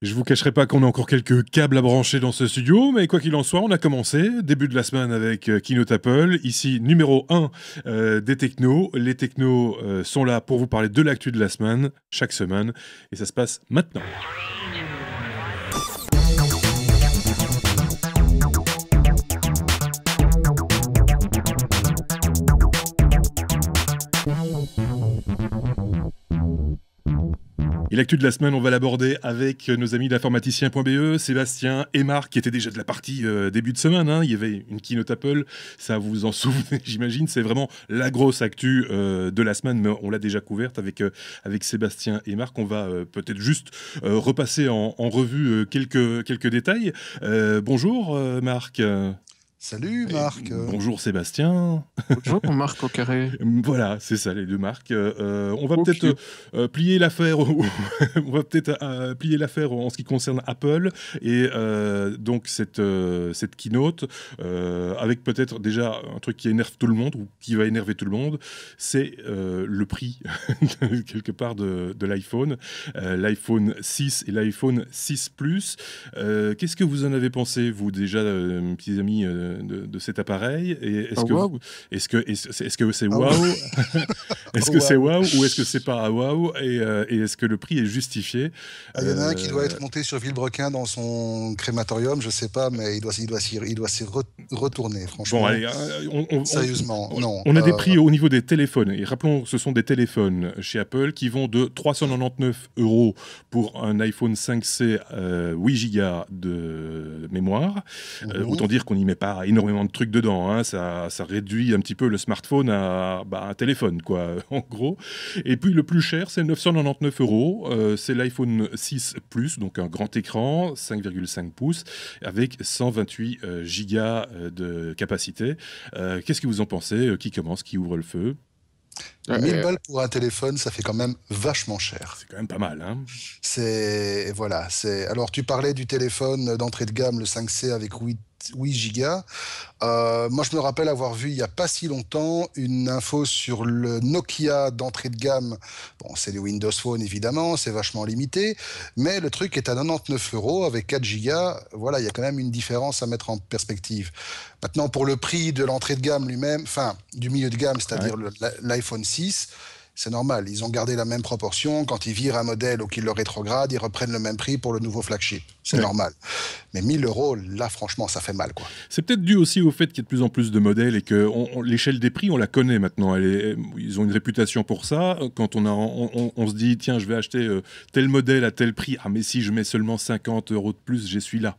Je vous cacherai pas qu'on a encore quelques câbles à brancher dans ce studio, mais quoi qu'il en soit, on a commencé. Début de la semaine avec Keynote Apple. Ici, numéro un des technos. Les technos sont là pour vous parler de l'actu de la semaine, chaque semaine. Et ça se passe maintenant. Et l'actu de la semaine, on va l'aborder avec nos amis d'informaticien.be, Sébastien et Marc, qui étaient déjà de la partie début de semaine. Il y avait une keynote Apple, ça vous en souvenez, j'imagine. C'est vraiment la grosse actu de la semaine, mais on l'a déjà couverte avec Sébastien et Marc. On va peut-être juste repasser en revue quelques détails. Bonjour Marc. Salut Marc. Bonjour Sébastien. Bonjour Marc au carré. Voilà, c'est ça les deux Marc. On va Okay. peut-être plier l'affaire. On va peut-être plier l'affaire en ce qui concerne Apple et donc cette keynote avec peut-être déjà un truc qui énerve tout le monde ou qui va énerver tout le monde, c'est le prix quelque part de l'iPhone, l'iPhone 6 et l'iPhone 6 Plus. Qu'est-ce que vous en avez pensé, vous déjà, petits amis? De cet appareil et Wow. est-ce que c'est Ah waouh ouais. est-ce que c'est waouh ou est-ce que c'est pas waouh et est-ce que le prix est justifié? Il y en a un qui doit être monté sur Villebrequin dans son crématorium, je sais pas, mais il doit s'y retourner, franchement. Bon, allez, Sérieusement, non. on a des prix au niveau des téléphones. Et rappelons, ce sont des téléphones chez Apple qui vont de 399 € pour un iPhone 5C 8 Go de mémoire. Autant dire qu'on n'y met pas énormément de trucs dedans. Ça réduit un petit peu le smartphone à un téléphone, quoi, en gros. Et puis le plus cher, c'est 999 €. C'est l'iPhone 6 Plus, donc un grand écran, 5,5 pouces, avec 128 gigas de capacité. Qu'est-ce que vous en pensez? Qui commence? Qui ouvre le feu? 1000 balles pour un téléphone, ça fait quand même vachement cher. C'est quand même pas mal, hein? Voilà. Alors, tu parlais du téléphone d'entrée de gamme, le 5C avec 8 gigas. Moi, je me rappelle avoir vu il n'y a pas si longtemps une info sur le Nokia d'entrée de gamme. Bon, c'est le Windows Phone, évidemment, c'est vachement limité, mais le truc est à 99 € avec 4 gigas. Voilà, il y a quand même une différence à mettre en perspective. Maintenant, pour le prix de l'entrée de gamme lui-même, enfin, du milieu de gamme, c'est-à-dire l'iPhone 6, c'est normal. Ils ont gardé la même proportion. Quand ils virent un modèle ou qu'ils le rétrogradent, ils reprennent le même prix pour le nouveau flagship. C'est normal. Mais 1000 €, là, franchement, ça fait mal, quoi. C'est peut-être dû aussi au fait qu'il y a de plus en plus de modèles et que l'échelle des prix, on la connaît maintenant. Ils ont une réputation pour ça. Quand on se dit, tiens, je vais acheter tel modèle à tel prix. Ah, mais si je mets seulement 50 € de plus, j'ai celui-là.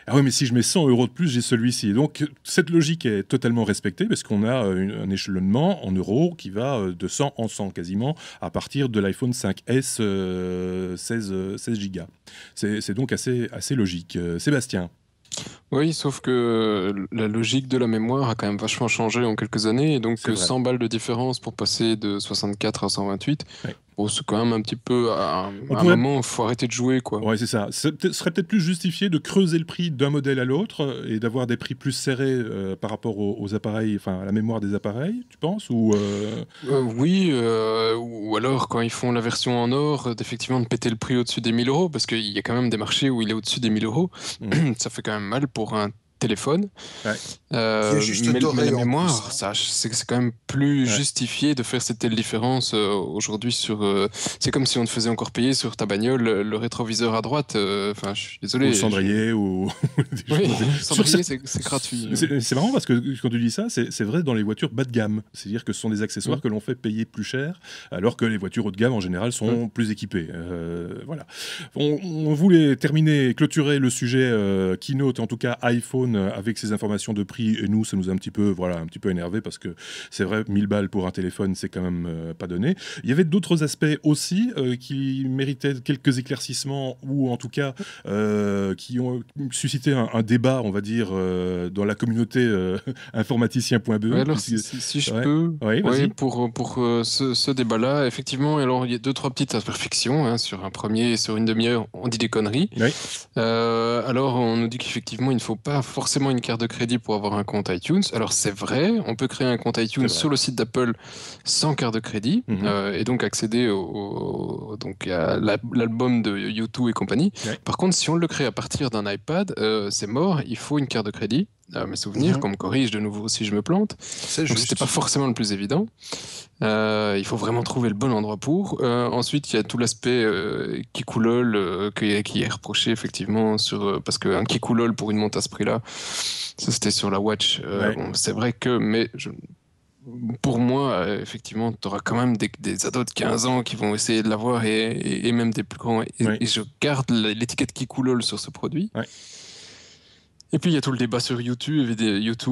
Ah oui, mais si je mets 100 € de plus, j'ai celui-ci. Et donc, cette logique est totalement respectée parce qu'on a un échelonnement en euros qui va de 100 en 100 quasiment à partir de l'iPhone 5S 16 Go. C'est donc assez logique. Sébastien? Oui, sauf que la logique de la mémoire a quand même vachement changé en quelques années, et donc C'est vrai. 100 balles de différence pour passer de 64 à 128, Ouais. bon, c'est quand même un petit peu... À On un pourrait- moment, il faut arrêter de jouer, quoi. Ouais, c'est ça. Serait peut-être plus justifié de creuser le prix d'un modèle à l'autre et d'avoir des prix plus serrés par rapport aux appareils, enfin à la mémoire des appareils, tu penses? Oui, ou alors quand ils font la version en or, d'effectivement de péter le prix au-dessus des 1000 €, parce qu'il y a quand même des marchés où il est au-dessus des 1000 €. Ça fait quand même mal pour un téléphone. Ouais. Qui est juste Mais doré la en mémoire, plus, hein. c'est quand même plus Ouais. justifié de faire cette telle différence aujourd'hui sur... c'est comme si on te faisait encore payer sur ta bagnole le rétroviseur à droite. Enfin, je suis Ou désolé. le cendrier, ou des Oui, choses. le cendrier, Sur c'est gratuit. c'est marrant parce que quand tu dis ça, c'est vrai dans les voitures bas de gamme. C'est-à-dire que ce sont des accessoires que l'on fait payer plus cher, alors que les voitures haut de gamme en général sont plus équipées. Voilà. On voulait terminer, clôturer le sujet keynote, en tout cas iPhone, avec ces informations de prix. Et nous, ça nous a un petit peu énervé parce que c'est vrai, 1000 balles pour un téléphone, c'est quand même pas donné. Il y avait d'autres aspects aussi qui méritaient quelques éclaircissements ou en tout cas qui ont suscité un débat, on va dire, dans la communauté informaticien.be. Ouais, alors, puisque- si je Ouais. peux, Ouais, vas-y. pour ce débat-là, effectivement, alors il y a 2-3 petites imperfections, hein, sur un premier, sur une demi-heure, on dit des conneries. Ouais. Alors, on nous dit qu'effectivement, il ne faut pas forcément une carte de crédit pour avoir un compte iTunes. Alors c'est vrai, on peut créer un compte iTunes sur le site d'Apple sans carte de crédit et donc accéder donc à l'album de U2 et compagnie. Ouais. Par contre, si on le crée à partir d'un iPad, c'est mort, il faut une carte de crédit. Mes souvenirs, qu'on me corrige de nouveau si je me plante. Donc c'était pas forcément le plus évident. Il faut vraiment trouver le bon endroit pour. Ensuite, il y a tout l'aspect Kikulol qui est reproché effectivement parce qu'un Kikulol pour une montre à ce prix-là, ça c'était sur la Watch. Bon, c'est vrai que, mais pour moi, effectivement, tu auras quand même des ados de 15 ans qui vont essayer de l'avoir et même des plus grands. Et je garde l'étiquette Kikulol sur ce produit. Ouais. Et puis il y a tout le débat sur YouTube,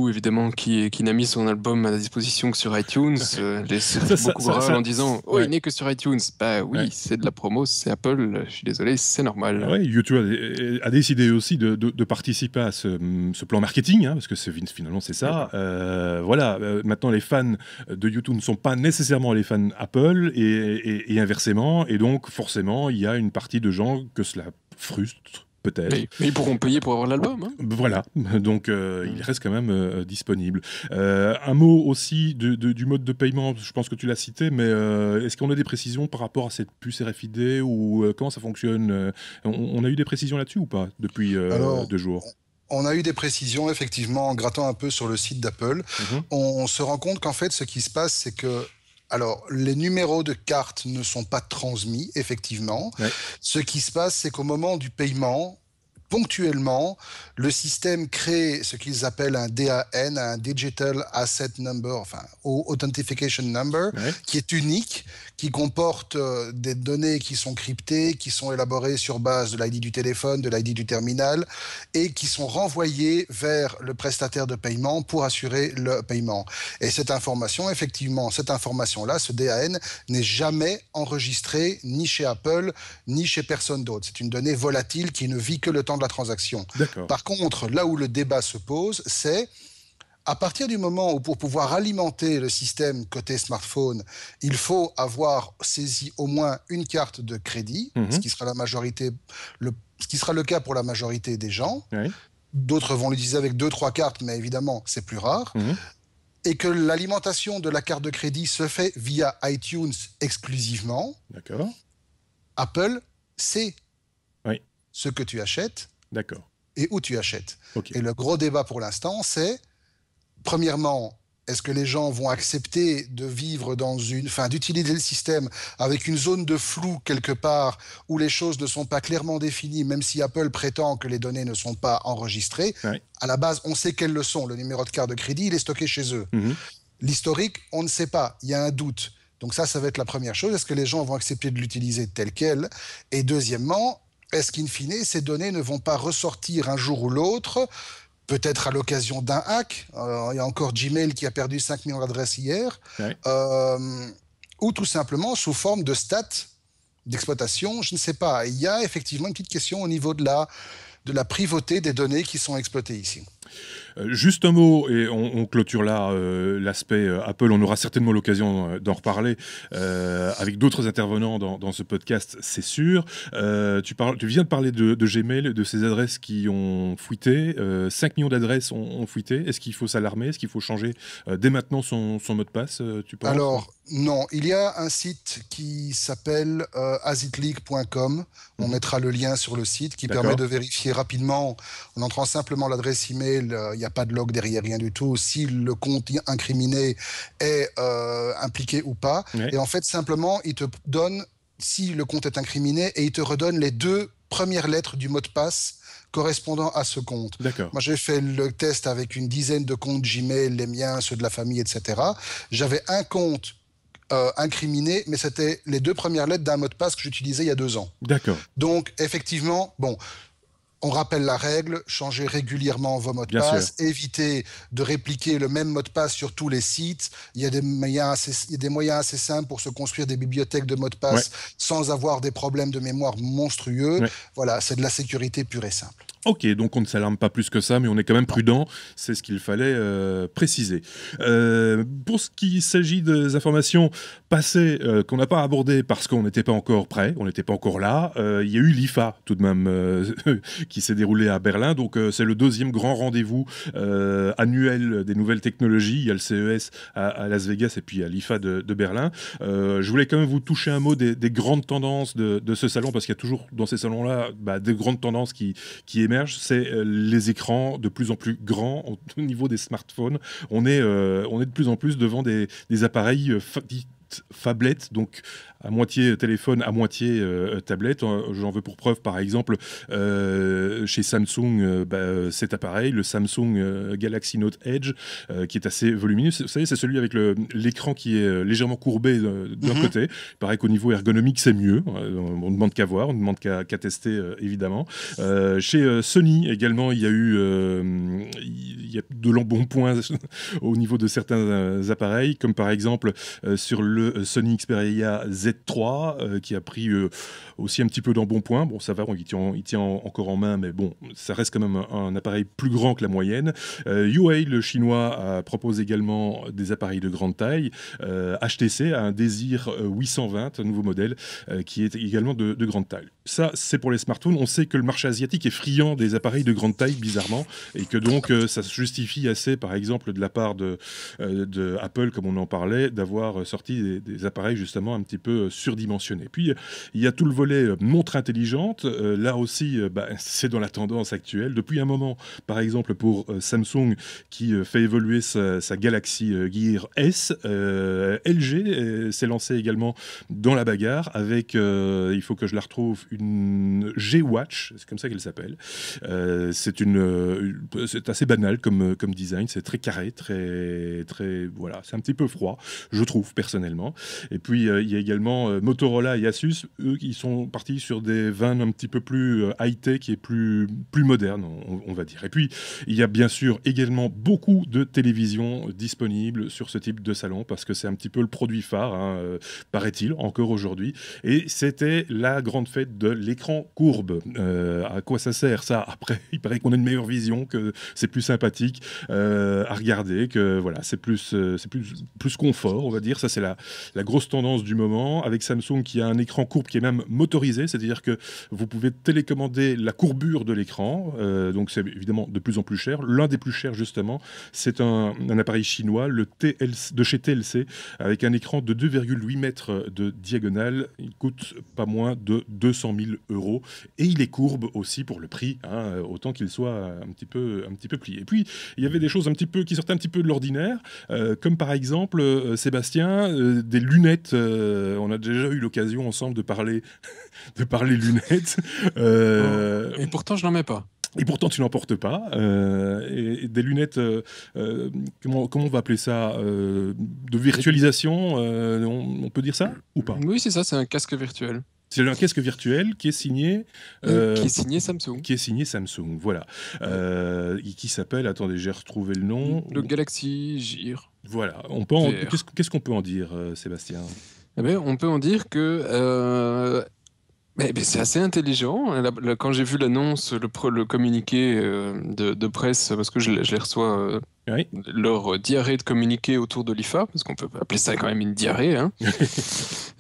évidemment, qui n'a mis son album à la disposition que sur iTunes. Beaucoup râlent en disant il n'est que sur iTunes. Bah oui, c'est de la promo, c'est Apple, je suis désolé, c'est normal. Ouais, YouTube a décidé aussi de participer à ce plan marketing, parce que finalement c'est ça. Voilà, maintenant les fans de YouTube ne sont pas nécessairement les fans Apple et inversement, et donc forcément il y a une partie de gens que cela frustre. Peut-être. Mais ils pourront payer pour avoir l'album. Voilà, donc il reste quand même disponible. Un mot aussi du mode de paiement, je pense que tu l'as cité, mais est-ce qu'on a des précisions par rapport à cette puce RFID ou comment ça fonctionne on a eu des précisions là-dessus ou pas depuis 2 jours? On a eu des précisions, effectivement, en grattant un peu sur le site d'Apple. On se rend compte qu'en fait, ce qui se passe, c'est que les numéros de carte ne sont pas transmis, effectivement. Ouais. Ce qui se passe, c'est qu'au moment du paiement, ponctuellement, le système crée ce qu'ils appellent un DAN, un Digital Asset Number, enfin Authentication Number, qui est unique, qui comporte des données qui sont cryptées, qui sont élaborées sur base de l'ID du téléphone, de l'ID du terminal, et qui sont renvoyées vers le prestataire de paiement pour assurer le paiement. Et cette information, effectivement, ce DAN, n'est jamais enregistré ni chez Apple, ni chez personne d'autre. C'est une donnée volatile qui ne vit que le temps de la transaction. Par contre, là où le débat se pose, c'est à partir du moment où pour pouvoir alimenter le système côté smartphone, il faut avoir saisi au moins une carte de crédit, ce qui sera le cas pour la majorité des gens. D'autres vont l'utiliser avec 2-3 cartes, mais évidemment, c'est plus rare. Et que l'alimentation de la carte de crédit se fait via iTunes exclusivement. Apple sait ce que tu achètes et où tu achètes. Et le gros débat pour l'instant, c'est, premièrement, est-ce que les gens vont accepter de vivre d'utiliser le système avec une zone de flou quelque part où les choses ne sont pas clairement définies, même si Apple prétend que les données ne sont pas enregistrées. À la base, on sait quelles le sont. Le numéro de carte de crédit, il est stocké chez eux. L'historique, on ne sait pas. Il y a un doute. Donc ça va être la première chose. Est-ce que les gens vont accepter de l'utiliser tel quel? Et deuxièmement, est-ce qu'in fine, ces données ne vont pas ressortir un jour ou l'autre, peut-être à l'occasion d'un hack, il y a encore Gmail qui a perdu 5 millions d'adresses hier, ou tout simplement sous forme de stats d'exploitation, je ne sais pas. Il y a effectivement une petite question au niveau de la privauté des données qui sont exploitées ici. Juste un mot, et on clôture là l'aspect Apple. On aura certainement l'occasion d'en reparler avec d'autres intervenants dans ce podcast, c'est sûr. Tu viens de parler de Gmail, de ces adresses qui ont fuité. 5 millions d'adresses ont fuité. Est-ce qu'il faut s'alarmer? Est-ce qu'il faut changer dès maintenant son mot de passe, tu penses? Alors, non. Il y a un site qui s'appelle asitleak.com. On mettra le lien sur le site qui permet de vérifier rapidement, en entrant simplement l'adresse email. Il n'y a pas de log derrière, rien du tout, si le compte incriminé est impliqué ou pas. Et en fait, simplement, il te donne, si le compte est incriminé, et il te redonne les 2 premières lettres du mot de passe correspondant à ce compte. Moi, j'ai fait le test avec une dizaine de comptes Gmail, les miens, ceux de la famille, etc. J'avais un compte incriminé, mais c'était les 2 premières lettres d'un mot de passe que j'utilisais il y a 2 ans. Donc, effectivement, on rappelle la règle, changez régulièrement vos mots de passe, évitez de répliquer le même mot de passe sur tous les sites. Il y a des moyens assez simples pour se construire des bibliothèques de mots de passe sans avoir des problèmes de mémoire monstrueux. Voilà, c'est de la sécurité pure et simple. Ok, donc on ne s'alarme pas plus que ça, mais on est quand même prudent, c'est ce qu'il fallait préciser. Pour ce qui s'agit des informations passées qu'on n'a pas abordées parce qu'on n'était pas encore prêt, on n'était pas encore là, il y a eu l'IFA tout de même qui s'est déroulé à Berlin, donc c'est le deuxième grand rendez-vous annuel des nouvelles technologies. Il y a le CES à Las Vegas et puis il y a l'IFA de Berlin. Je voulais quand même vous toucher un mot des grandes tendances de ce salon, parce qu'il y a toujours dans ces salons-là des grandes tendances qui émergent. C'est les écrans de plus en plus grands au niveau des smartphones. On est de plus en plus devant des appareils phablettes, donc à moitié téléphone, à moitié tablette. J'en veux pour preuve, par exemple, chez Samsung, cet appareil, le Samsung Galaxy Note Edge, qui est assez volumineux. Vous savez, c'est celui avec l'écran qui est légèrement courbé d'un côté. Il paraît qu'au niveau ergonomique, c'est mieux. On ne demande qu'à voir, on ne demande qu'à tester, évidemment. Chez Sony, également, il y a de l'embonpoint au niveau de certains appareils, comme par exemple sur le Sony Xperia Z3 qui a pris aussi un petit peu d'embonpoint. Bon, ça va, il tient encore en main, mais bon, ça reste quand même un appareil plus grand que la moyenne. Huawei, le chinois, propose également des appareils de grande taille. HTC a un Desir 820, un nouveau modèle, qui est également de grande taille. Ça, c'est pour les smartphones. On sait que le marché asiatique est friand des appareils de grande taille, bizarrement, et que donc ça se justifie assez, par exemple, de la part de Apple, comme on en parlait, d'avoir sorti des appareils justement un petit peu surdimensionnés. Puis, il y a tout le volet montre intelligente. Là aussi, c'est dans la tendance actuelle. Depuis un moment, par exemple, pour Samsung, qui fait évoluer sa Galaxy Gear S, LG s'est lancé également dans la bagarre avec, il faut que je la retrouve, une G-Watch, c'est comme ça qu'elle s'appelle. C'est assez banal comme design, c'est très carré, très, voilà, c'est un petit peu froid, je trouve, personnellement. Et puis, il y a également Motorola et Asus, eux, qui sont partis sur des vannes un petit peu plus high-tech et plus modernes, on va dire. Et puis, il y a bien sûr également beaucoup de télévisions disponibles sur ce type de salon, parce que c'est un petit peu le produit phare, paraît-il, encore aujourd'hui. Et c'était la grande fête de l'écran courbe. À quoi ça sert, ça? Après, il paraît qu'on a une meilleure vision, que c'est plus sympathique à regarder, que voilà, c'est plus confort, on va dire. Ça, c'est la grosse tendance du moment, avec Samsung qui a un écran courbe qui est même motorisé, c'est-à-dire que vous pouvez télécommander la courbure de l'écran, donc c'est évidemment de plus en plus cher. L'un des plus chers, justement, c'est un appareil chinois, le de chez TLC, avec un écran de 2,8 mètres de diagonale. Il coûte pas moins de 200 000 €, et il est courbe aussi pour le prix, autant qu'il soit un petit peu plié. Et puis, il y avait des choses qui sortaient un petit peu de l'ordinaire, comme par exemple, Sébastien, des lunettes. On a déjà eu l'occasion ensemble de parler lunettes. Et pourtant, je n'en mets pas. Et pourtant, tu n'en portes pas. Et des lunettes, comment on va appeler ça, de virtualisation, on peut dire ça ou pas? Oui, c'est ça, c'est un casque virtuel. C'est un casque virtuel qui est signé... qui est signé Samsung. Qui est signé Samsung, voilà. Qui s'appelle... Attendez, j'ai retrouvé le nom. Le Galaxy Gear. Voilà. Qu'est-ce qu'on peut en dire, Sébastien? Eh bien, on peut en dire que... c'est assez intelligent. Quand j'ai vu l'annonce, le communiqué de presse, parce que je les reçois, Oui. leur diarrhée de communiqué autour de l'IFA, parce qu'on peut appeler ça quand même une diarrhée.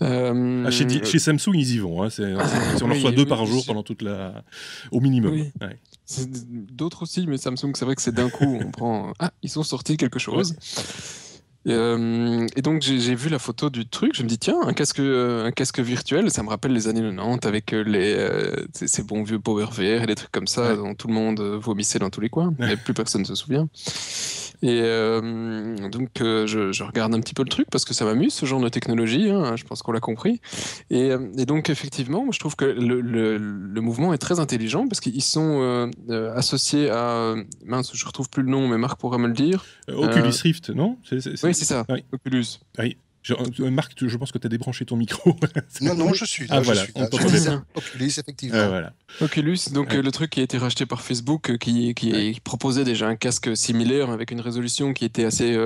Chez Samsung, ils y vont. Si on en reçoit 2 par jour pendant au minimum. Oui. Ouais. D'autres aussi, mais Samsung, c'est vrai que c'est d'un coup, on prend... Ah, ils sont sortis quelque chose. Et donc j'ai vu la photo du truc, je me dis tiens, un casque virtuel, ça me rappelle les années 90 avec ces bons vieux Power VR et des trucs comme ça dont tout le monde vomissait dans tous les coins, mais plus personne ne se souvient. Et donc je regarde un petit peu le truc parce que ça m'amuse ce genre de technologie, je pense qu'on l'a compris. Et donc effectivement, je trouve que le mouvement est très intelligent parce qu'ils sont associés à... Mince, je retrouve plus le nom, mais Marc pourra me le dire. Oculus Rift, non? Oui, c'est ça, oui. Oculus. Oui. Marc, je pense que tu as débranché ton micro. Non, je suis là. Voilà, on t'entendait bien. Oculus, effectivement. Voilà. Oculus, donc le truc qui a été racheté par Facebook, qui proposait déjà un casque similaire avec une résolution qui était assez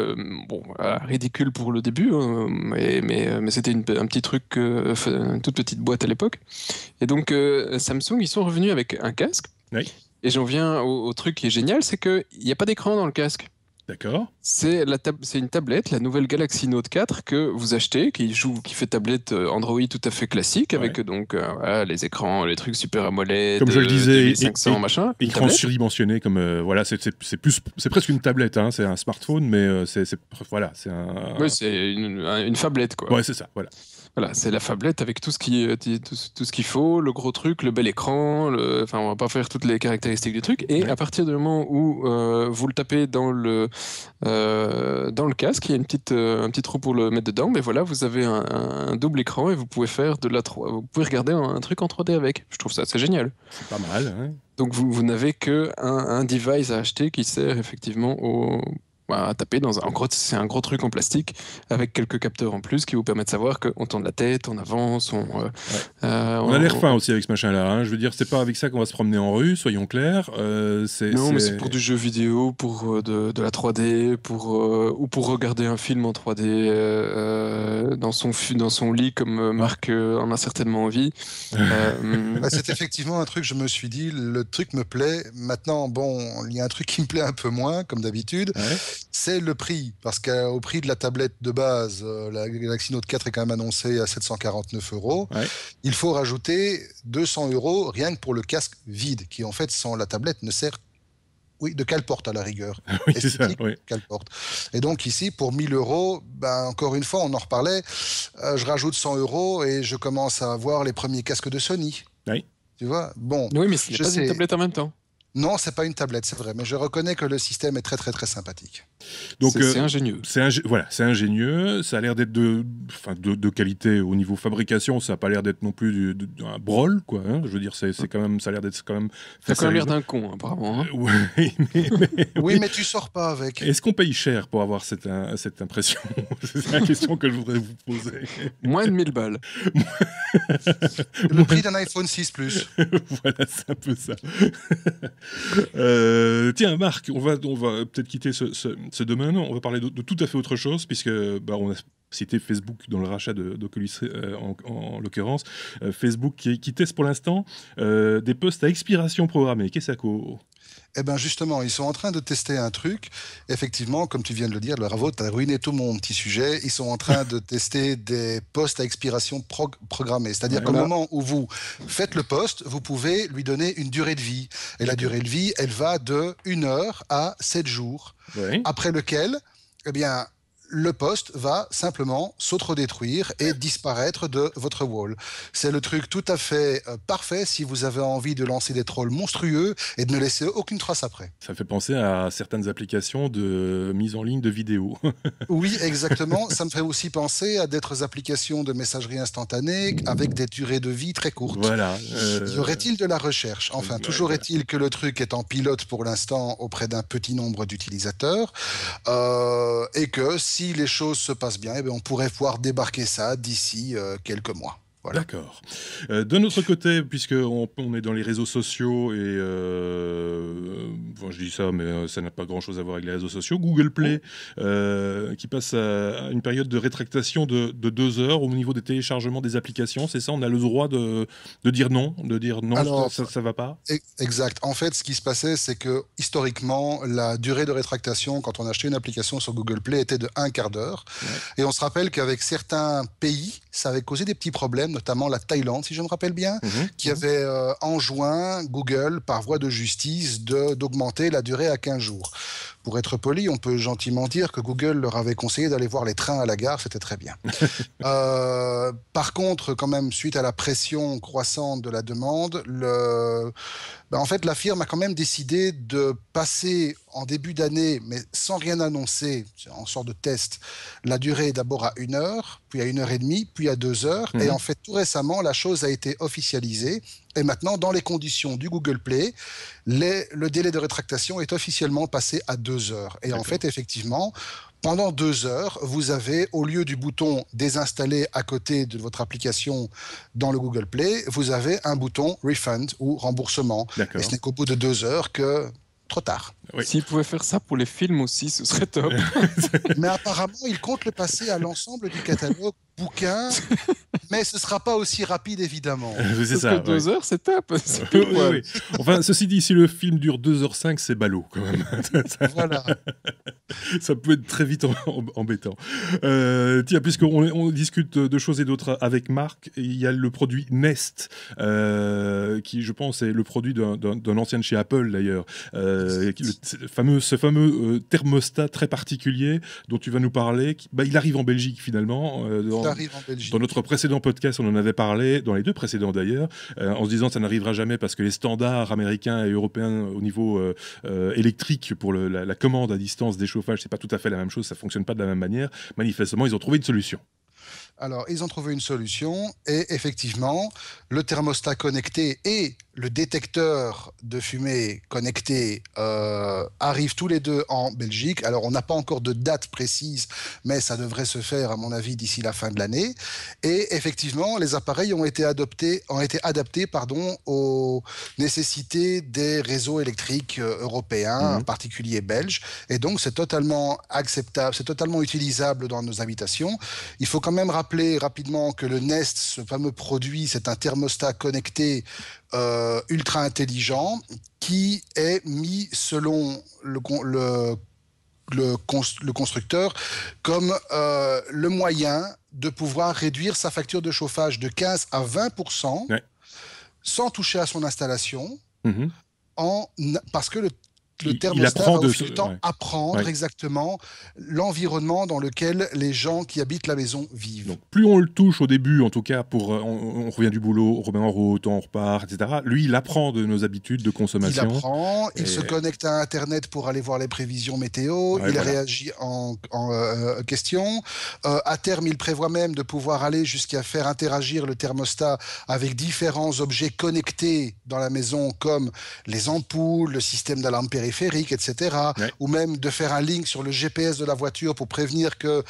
ridicule pour le début, mais c'était un petit truc, une toute petite boîte à l'époque. Et donc Samsung, ils sont revenus avec un casque. Oui. Et j'en viens au truc qui est génial, c'est qu'il n'y a pas d'écran dans le casque. D'accord. C'est une tablette, la nouvelle Galaxy Note 4 que vous achetez, qui fait tablette Android tout à fait classique, avec donc voilà, les écrans, les trucs super AMOLED, comme je le disais, 2500 machin. Écran surdimensionné, comme voilà, c'est presque une tablette, hein, c'est un smartphone, mais c'est un. Oui, c'est une phablette, quoi. Ouais, c'est ça, voilà. Voilà, c'est la phablette avec tout ce qu'il faut, le gros truc, le bel écran, enfin on va pas faire toutes les caractéristiques du truc. Et à partir du moment où vous le tapez dans le casque, il y a un petit trou pour le mettre dedans, mais voilà, vous avez un double écran et vous pouvez faire vous pouvez regarder un truc en 3D avec. Je trouve ça assez génial. C'est pas mal, hein. Donc vous n'avez que un device à acheter qui sert effectivement à taper en gros, c'est un gros truc en plastique avec quelques capteurs en plus qui vous permettent de savoir qu'on tourne la tête, on avance, on a l'air fin aussi avec ce machin-là. Hein. Je veux dire, c'est pas avec ça qu'on va se promener en rue, soyons clairs. Non, mais c'est pour du jeu vidéo, pour de la 3D, ou pour regarder un film en 3D dans son lit, comme Marc en a certainement envie. C'est effectivement un truc, je me suis dit, le truc me plaît. Maintenant, bon, il y a un truc qui me plaît un peu moins, comme d'habitude. C'est le prix, parce qu'au prix de la tablette de base, la Galaxy Note 4 est quand même annoncée à 749 €. Il faut rajouter 200 € rien que pour le casque vide, qui en fait, sans la tablette, ne sert de cale-porte à la rigueur. Oui, c'est ça, cale-porte. Et donc ici, pour 1000 €, encore une fois, on en reparlait, je rajoute 100 € et je commence à avoir les premiers casques de Sony. Oui. Tu vois, bon. Oui, mais il n'y a pas une tablette en même temps. Non, c'est pas une tablette, c'est vrai, mais je reconnais que le système est très très très sympathique. Donc c'est ingénieux. Voilà, c'est ingénieux. Ça a l'air d'être de qualité au niveau fabrication. Ça a pas l'air d'être non plus un brol, quoi. Hein. Je veux dire, c'est quand même, ça a l'air d'être quand même. Ça a quand même l'air d'un con, apparemment. Hein. Oui, mais tu sors pas avec. Est-ce qu'on paye cher pour avoir cette impression? C'est la question que je voudrais vous poser. Moins de 1000 balles. Le prix d'un iPhone 6 Plus. Voilà, c'est un peu ça. Tiens, Marc, on va peut-être quitter ce domaine. On va parler de tout à fait autre chose, puisque on a cité Facebook dans le rachat d'Oculus en l'occurrence. Facebook qui teste pour l'instant des postes à expiration programmée. Qu'est-ce que ça? Eh bien justement, ils sont en train de tester un truc. Effectivement, comme tu viens de le dire, le Ravo, tu as ruiné tout mon petit sujet. Ils sont en train de tester des postes à expiration programmée. C'est-à-dire qu'au moment où vous faites le poste, vous pouvez lui donner une durée de vie. Et la durée de vie, elle va de 1 heure à 7 jours. Oui. Après lequel, eh bien, le poste va simplement s'autodétruire et disparaître de votre wall. C'est le truc tout à fait parfait si vous avez envie de lancer des trolls monstrueux et de ne laisser aucune trace après. Ça fait penser à certaines applications de mise en ligne de vidéos. Oui, exactement. Ça me fait aussi penser à d'autres applications de messagerie instantanée avec des durées de vie très courtes. Voilà. Y aurait-il de la recherche? Enfin, toujours est-il que le truc est en pilote pour l'instant auprès d'un petit nombre d'utilisateurs et que si les choses se passent bien, on pourrait pouvoir débarquer ça d'ici quelques mois. Voilà. D'accord. De notre côté, puisqu'on est dans les réseaux sociaux et je dis ça, mais ça n'a pas grand-chose à voir avec les réseaux sociaux, Google Play qui passe à une période de rétractation de 2 heures au niveau des téléchargements des applications. C'est ça, on a le droit de dire non, alors, ça va pas. Exact. En fait, ce qui se passait, c'est que historiquement, la durée de rétractation quand on achetait une application sur Google Play était de 1/4 d'heure. Et on se rappelle qu'avec certains pays, ça avait causé des petits problèmes, notamment la Thaïlande, si je me rappelle bien, qui avait enjoint Google, par voie de justice, d'augmenter la durée à 15 jours. Pour être poli, on peut gentiment dire que Google leur avait conseillé d'aller voir les trains à la gare, c'était très bien. Par contre, quand même, suite à la pression croissante de la demande, en fait, la firme a quand même décidé de passer en début d'année, mais sans rien annoncer, en sorte de test, la durée d'abord à 1 heure, puis à 1 heure et demie, puis à 2 heures. Et en fait, tout récemment, la chose a été officialisée. Et maintenant, dans les conditions du Google Play, le délai de rétractation est officiellement passé à 2 heures. Et en fait, effectivement, pendant 2 heures, vous avez, au lieu du bouton désinstaller à côté de votre application dans le Google Play, vous avez un bouton refund ou remboursement. Et ce n'est qu'au bout de 2 heures que... Trop tard. Oui. S'ils pouvaient faire ça pour les films aussi, ce serait top. Mais apparemment, ils comptent le passer à l'ensemble du catalogue bouquins, Mais ce ne sera pas aussi rapide, évidemment. C'est ça. 2 heures, c'est top. Oui. Enfin, ceci dit, si le film dure 2h05, c'est ballot quand même. Voilà. Ça peut être très vite embêtant. Tiens, puisqu'on discute de choses et d'autres avec Marc, il y a le produit Nest, qui, je pense, est le produit d'un ancien de chez Apple, d'ailleurs. Ce fameux thermostat très particulier dont tu vas nous parler, il arrive en Belgique, finalement. Il arrive en Belgique. Dans notre précédent podcast, on en avait parlé, dans les 2 précédents d'ailleurs, en se disant que ça n'arrivera jamais parce que les standards américains et européens au niveau électrique pour la commande à distance des chauffages, c'est pas tout à fait la même chose, ça fonctionne pas de la même manière. Manifestement, ils ont trouvé une solution. Alors, ils ont trouvé une solution et effectivement, le thermostat connecté et le détecteur de fumée connecté arrivent tous les 2 en Belgique. Alors, on n'a pas encore de date précise, mais ça devrait se faire, à mon avis, d'ici la fin de l'année. Et effectivement, les appareils ont été adaptés aux nécessités des réseaux électriques européens, en particulier belges. Et donc, c'est totalement acceptable, c'est totalement utilisable dans nos habitations. Il faut quand même rappeler rapidement que le Nest, ce fameux produit, c'est un thermostat connecté ultra intelligent qui est mis selon le constructeur comme le moyen de pouvoir réduire sa facture de chauffage de 15 à 20% sans toucher à son installation parce que le thermostat va au fil du temps apprendre exactement l'environnement dans lequel les gens qui habitent la maison vivent. Donc, plus on le touche au début, en tout cas, on revient du boulot, on remet en route, on repart, etc. Lui, il apprend de nos habitudes de consommation. Il apprend, il se connecte à Internet pour aller voir les prévisions météo, réagit en question. À terme, il prévoit même de pouvoir aller jusqu'à faire interagir le thermostat avec différents objets connectés dans la maison, comme les ampoules, le système d'alarme périphérique, etc. Ou même de faire un link sur le GPS de la voiture pour prévenir que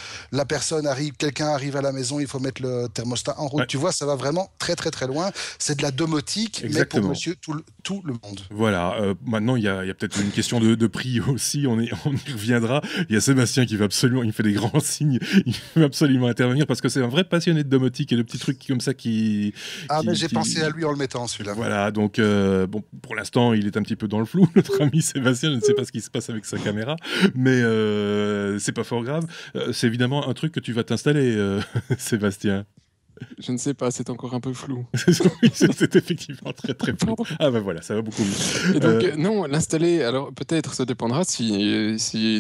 quelqu'un arrive à la maison, il faut mettre le thermostat en route. Tu vois, ça va vraiment très très très loin. C'est de la domotique, mais pour monsieur tout le monde. Voilà. Maintenant, il y a peut-être une question de prix aussi. On y reviendra. Il y a Sébastien qui va absolument, il fait des grands signes. Il veut absolument intervenir parce que c'est un vrai passionné de domotique et de petits trucs comme ça mais j'ai pensé à lui en le mettant, celui-là. Voilà. Donc, pour l'instant, il est un petit peu dans le flou, notre ami Sébastien. Je ne sais pas ce qui se passe avec sa caméra, mais c'est pas fort grave. C'est évidemment un truc que tu vas t'installer, Sébastien. Je ne sais pas, c'est encore un peu flou. Oui, c'est effectivement très très flou. Ah ben voilà, ça va beaucoup mieux. Et donc, non, l'installer, alors peut-être ça dépendra si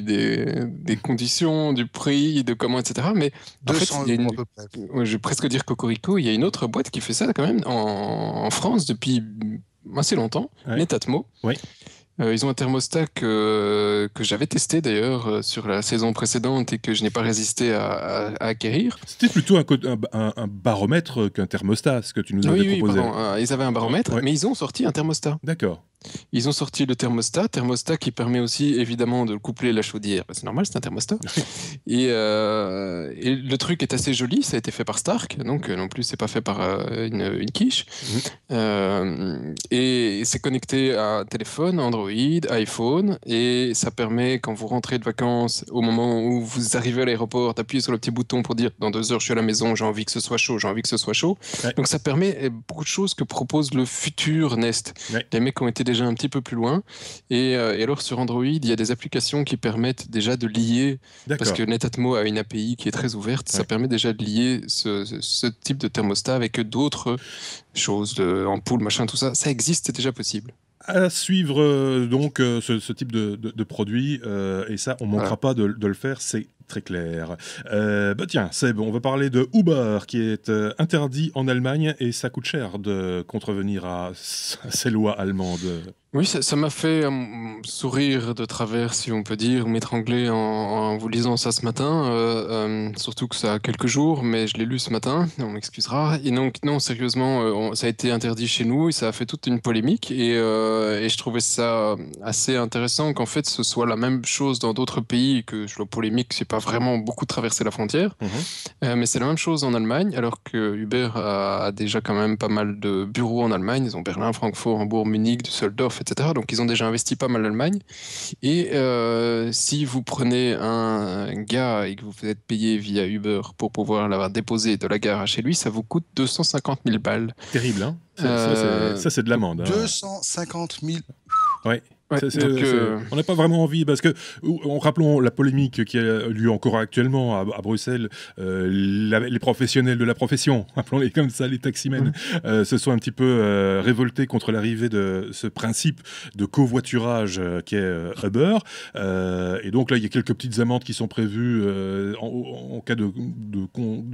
des conditions, du prix, de comment, etc. Mais en fait, à peu près. Je vais presque dire Cocorico, il y a une autre boîte qui fait ça quand même en France depuis assez longtemps, Netatmo. Oui. Ils ont un thermostat que j'avais testé d'ailleurs sur la saison précédente et que je n'ai pas résisté à acquérir. C'était plutôt un baromètre qu'un thermostat, ce que tu nous avais proposé. Oui, pardon. Ils avaient un baromètre, mais ils ont sorti un thermostat. D'accord. Ils ont sorti le thermostat qui permet aussi évidemment de coupler la chaudière. C'est normal, c'est un thermostat. et le truc est assez joli, ça a été fait par Stark, donc non plus c'est pas fait par une quiche. Et c'est connecté à téléphone, Android, iPhone, et ça permet quand vous rentrez de vacances, au moment où vous arrivez à l'aéroport, d'appuyer sur le petit bouton pour dire dans 2 heures je suis à la maison, j'ai envie que ce soit chaud, j'ai envie que ce soit chaud. Donc ça permet beaucoup de choses que propose le futur Nest. Les mecs ont été déjà un petit peu plus loin. Et alors, sur Android, il y a des applications qui permettent déjà de lier, parce que Netatmo a une API qui est très ouverte, ça permet déjà de lier ce type de thermostat avec d'autres choses, ampoules, machin, tout ça. Ça existe, c'est déjà possible. À suivre donc ce type de produit, et ça, on ne manquera pas de le faire, c'est très clair. Tiens, Seb, on va parler de Uber qui est interdit en Allemagne et ça coûte cher de contrevenir à ces lois allemandes. Oui, ça m'a fait sourire de travers, si on peut dire, m'étrangler en vous lisant ça ce matin, surtout que ça a quelques jours, mais je l'ai lu ce matin, on m'excusera. Et donc, non, sérieusement, ça a été interdit chez nous et ça a fait toute une polémique. Et je trouvais ça assez intéressant qu'en fait, ce soit la même chose dans d'autres pays, que la polémique, c'est pas vraiment beaucoup traversé la frontière, mais c'est la même chose en Allemagne, alors que Uber a déjà quand même pas mal de bureaux en Allemagne. Ils ont Berlin, Francfort, Hambourg, Munich, Düsseldorf, Düsseldorf, etc. Donc ils ont déjà investi pas mal en Allemagne. Et si vous prenez un gars et que vous êtes payé via Uber pour pouvoir l'avoir déposé de la gare à chez lui, ça vous coûte 250 000 balles. Terrible, hein. Ça, c'est de l'amende. 250 000. Ouais. Ouais, donc, on n'a pas vraiment envie, parce que, rappelons la polémique qui a lieu encore actuellement à Bruxelles, les professionnels de la profession, appelons-les comme ça, les taximens, se sont un petit peu révoltés contre l'arrivée de ce principe de covoiturage qui est Uber. Et donc là, il y a quelques petites amendes qui sont prévues en cas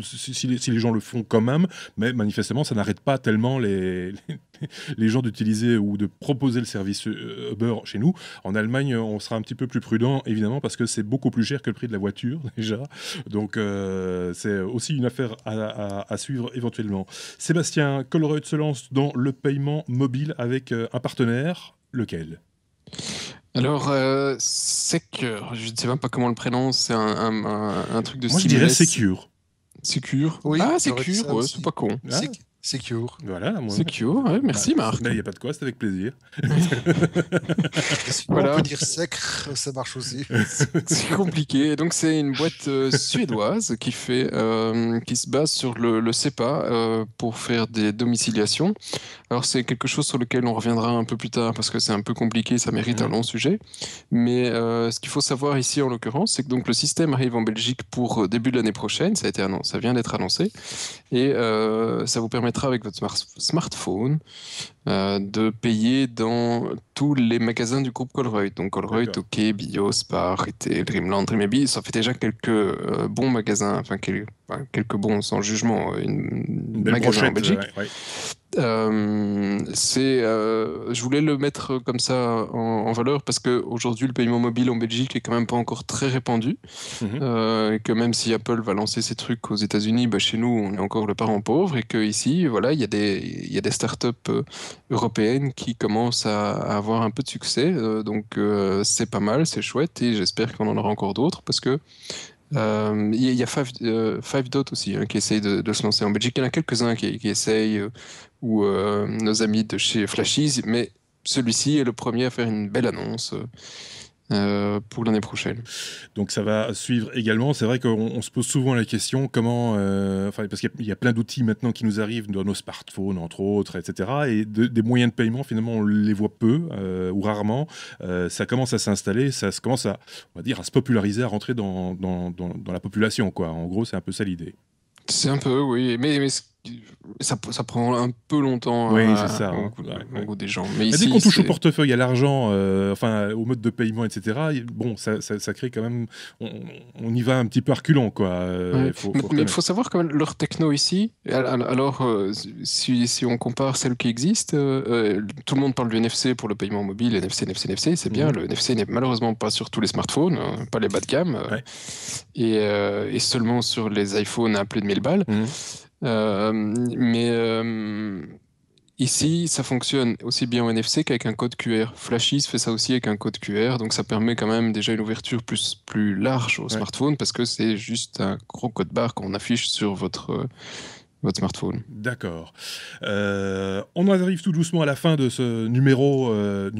si les gens le font quand même, mais manifestement, ça n'arrête pas tellement les gens d'utiliser ou de proposer le service Uber chez nous. En Allemagne, on sera un petit peu plus prudent, évidemment, parce que c'est beaucoup plus cher que le prix de la voiture, déjà. Donc, c'est aussi une affaire à suivre éventuellement. Sébastien, Colruyt se lance dans le paiement mobile avec un partenaire. Lequel ? Alors, Secure, je ne sais même pas comment on le prononce, c'est un truc de Moi, je dirais Secure. Secure. Oui, ah, Secure, ouais, c'est pas con. Secure. Voilà, Secure, ouais, merci Marc. Il n'y a pas de quoi, c'est avec plaisir. Voilà. On peut dire Secre, ça marche aussi. C'est compliqué. Donc c'est une boîte suédoise qui se base sur le SEPA pour faire des domiciliations. Alors c'est quelque chose sur lequel on reviendra un peu plus tard parce que c'est un peu compliqué, ça mérite un long sujet. Mais ce qu'il faut savoir ici en l'occurrence, c'est que donc le système arrive en Belgique pour début de l'année prochaine. Ça vient d'être annoncé et ça vous permettra avec votre smartphone de payer dans tous les magasins du groupe Colruyt. Donc Colruyt, OK, Bio, Spar, Retail, Dreamland, Dreamaby, ça fait déjà quelques bons magasins, enfin quelques bons sans jugement, une belle magasins brochette, en Belgique. Ouais. Je voulais le mettre comme ça en valeur parce qu'aujourd'hui le paiement mobile en Belgique est quand même pas encore très répandu et que même si Apple va lancer ses trucs aux États-Unis, chez nous on est encore le parent pauvre et qu'ici voilà, il y a des startups européennes qui commencent à avoir un peu de succès, donc c'est pas mal, c'est chouette et j'espère qu'on en aura encore d'autres parce que il y a Five Dot aussi qui essaye de se lancer en Belgique. Il y en a quelques-uns qui essayent, ou nos amis de chez Flashies, mais celui-ci est le premier à faire une belle annonce pour l'année prochaine. Donc ça va suivre également. C'est vrai qu'on se pose souvent la question comment, parce qu'il y a plein d'outils maintenant qui nous arrivent dans nos smartphones, entre autres, etc. Et des moyens de paiement, finalement, on les voit peu ou rarement. Ça commence à s'installer, ça commence à se populariser, à rentrer dans la population, quoi. En gros, c'est un peu ça l'idée. C'est un peu, oui, mais ça prend un peu longtemps au goût des gens. Mais ici, dès qu'on touche au portefeuille, à l'argent, au mode de paiement, etc., bon, ça crée quand même... On y va un petit peu reculant, quoi. Mais il faut savoir que leur techno ici, alors si on compare celle qui existe, tout le monde parle du NFC pour le paiement mobile, NFC, c'est bien. Le NFC n'est malheureusement pas sur tous les smartphones, pas les bas de gamme, et seulement sur les iPhones à plus de 1000 balles. Ici, ça fonctionne aussi bien en NFC qu'avec un code QR. Flashies fait ça aussi avec un code QR, donc ça permet quand même déjà une ouverture plus large au smartphone parce que c'est juste un gros code barre qu'on affiche sur votre smartphone. D'accord. On arrive tout doucement à la fin de ce numéro 1.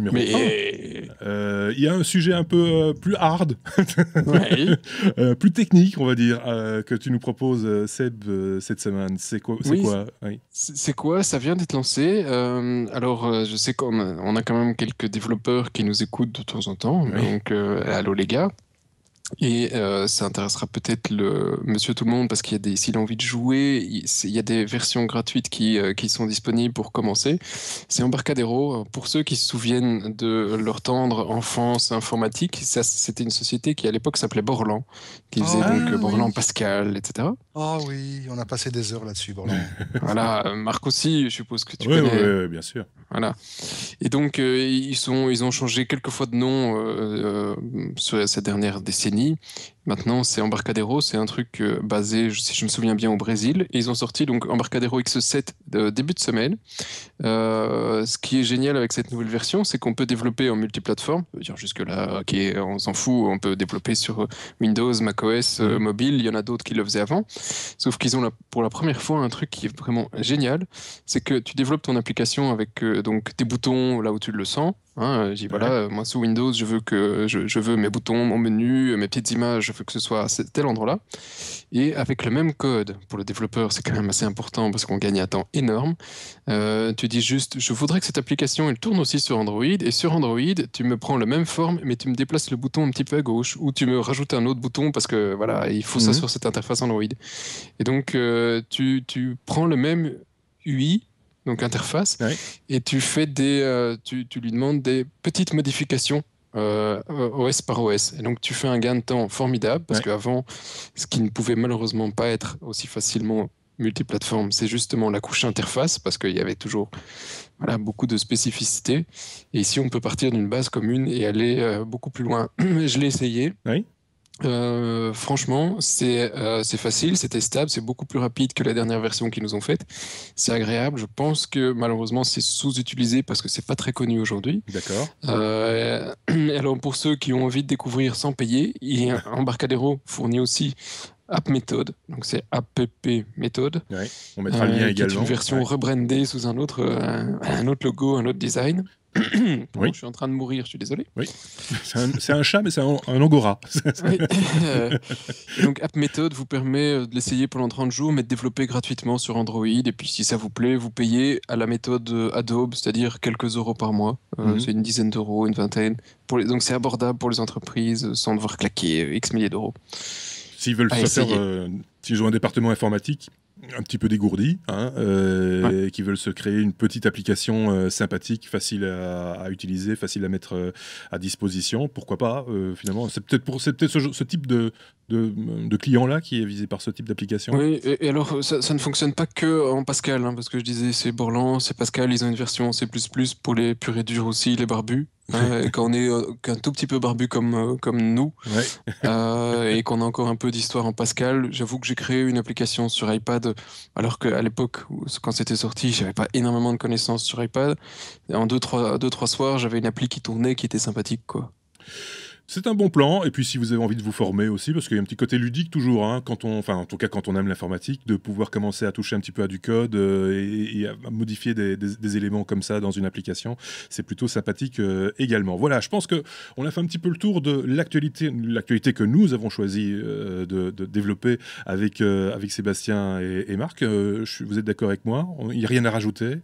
Il y a un sujet un peu plus hard, plus technique, on va dire, que tu nous proposes, Seb, cette semaine. C'est quoi C'est quoi ? Ça vient d'être lancé. Alors, je sais qu'on a quand même quelques développeurs qui nous écoutent de temps en temps. Donc, allô les gars. Et ça intéressera peut-être le monsieur tout le monde parce s'il a envie de jouer, il y a des versions gratuites qui sont disponibles pour commencer. C'est Embarcadero. Pour ceux qui se souviennent de leur tendre enfance informatique, c'était une société qui à l'époque s'appelait Borland, qui faisait Borland Pascal, etc. Ah oui, on a passé des heures là-dessus, Borland. Voilà, Marc aussi, je suppose que tu connais. Oui, bien sûr. Voilà. Et donc, ils ont changé quelques fois de nom sur ces dernières décennies. Maintenant, c'est Embarcadero, c'est un truc basé, si je me souviens bien, au Brésil. Et ils ont sorti donc Embarcadero X7 début de semaine. Ce qui est génial avec cette nouvelle version, c'est qu'on peut développer en multiplateforme. Jusque-là, ok, on s'en fout, on peut développer sur Windows, macOS, mobile. Il y en a d'autres qui le faisaient avant. Sauf qu'ils ont pour la première fois un truc qui est vraiment génial. C'est que tu développes ton application avec donc tes boutons là où tu le sens. Hein, je dis voilà, moi sous Windows, je veux mes boutons, mon menu, mes petites images, je veux que ce soit à tel endroit-là. Et avec le même code, pour le développeur, c'est quand même assez important parce qu'on gagne un temps énorme. Tu dis juste, je voudrais que cette application, elle tourne aussi sur Android. Et sur Android, tu me prends la même forme, mais tu me déplaces le bouton un petit peu à gauche, ou tu me rajoutes un autre bouton parce que voilà, il faut ça sur cette interface Android. Et donc, tu prends le même UI, donc interface, et tu fais tu lui demandes des petites modifications OS par OS. Et donc tu fais un gain de temps formidable parce qu'avant, ce qui ne pouvait malheureusement pas être aussi facilement multiplateforme, c'est justement la couche interface parce qu'il y avait toujours beaucoup de spécificités. Et ici, on peut partir d'une base commune et aller beaucoup plus loin. Je l'ai essayé. Franchement, c'est facile, c'est testable, c'est beaucoup plus rapide que la dernière version qu'ils nous ont faite. C'est agréable. Je pense que malheureusement, c'est sous-utilisé parce que c'est pas très connu aujourd'hui. D'accord. Alors pour ceux qui ont envie de découvrir sans payer, Embarcadero fournit aussi App Method. Donc c'est App Method. On mettra le lien également. Qui est une version rebrandée sous un autre logo, un autre design. Je suis en train de mourir, je suis désolé. Oui, c'est un chat, mais c'est un angora. Donc, App Method vous permet de l'essayer pendant 30 jours, mais de développer gratuitement sur Android. Et puis, si ça vous plaît, vous payez à la méthode Adobe, c'est-à-dire quelques euros par mois. C'est une dizaine d'euros, une vingtaine. Donc, c'est abordable pour les entreprises sans devoir claquer X milliers d'euros. S'ils veulent s'ils ont un département informatique un petit peu dégourdi, qui veulent se créer une petite application sympathique, facile à utiliser, facile à mettre à disposition, pourquoi pas finalement. C'est peut-être ce type de client-là qui est visé par ce type d'application. Oui, et alors ça ne fonctionne pas que en Pascal, parce que je disais c'est Borland, c'est Pascal, ils ont une version C++ pour les purs et durs aussi, les barbus. Quand on est qu'un tout petit peu barbu comme nous, et qu'on a encore un peu d'histoire en Pascal, j'avoue que j'ai créé une application sur iPad, alors qu'à l'époque, quand c'était sorti, j'avais pas énormément de connaissances sur iPad. En 2-3 soirs, j'avais une appli qui tournait, qui était sympathique, quoi. C'est un bon plan, et puis si vous avez envie de vous former aussi, parce qu'il y a un petit côté ludique toujours, en tout cas quand on aime l'informatique, de pouvoir commencer à toucher un petit peu à du code et à modifier des éléments comme ça dans une application, c'est plutôt sympathique également. Voilà, je pense qu'on a fait un petit peu le tour de l'actualité que nous avons choisi de développer avec Sébastien et Marc. Vous êtes d'accord avec moi? Il n'y a rien à rajouter?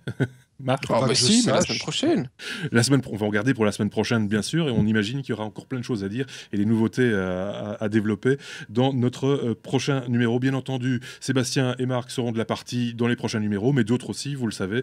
Marc, mais la semaine prochaine. On va regarder pour la semaine prochaine, bien sûr, et on imagine qu'il y aura encore plein de choses à dire et des nouveautés à développer dans notre prochain numéro. Bien entendu, Sébastien et Marc seront de la partie dans les prochains numéros, mais d'autres aussi, vous le savez.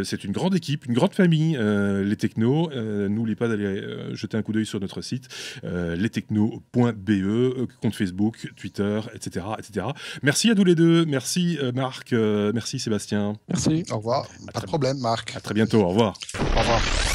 C'est une grande équipe, une grande famille, les technos. N'oubliez pas d'aller jeter un coup d'œil sur notre site, lestechnos.be, compte Facebook, Twitter, etc., etc. Merci à tous les deux. Merci Marc, merci Sébastien. Merci. Au revoir. Pas de problème, Marc. À très bientôt, au revoir. Au revoir.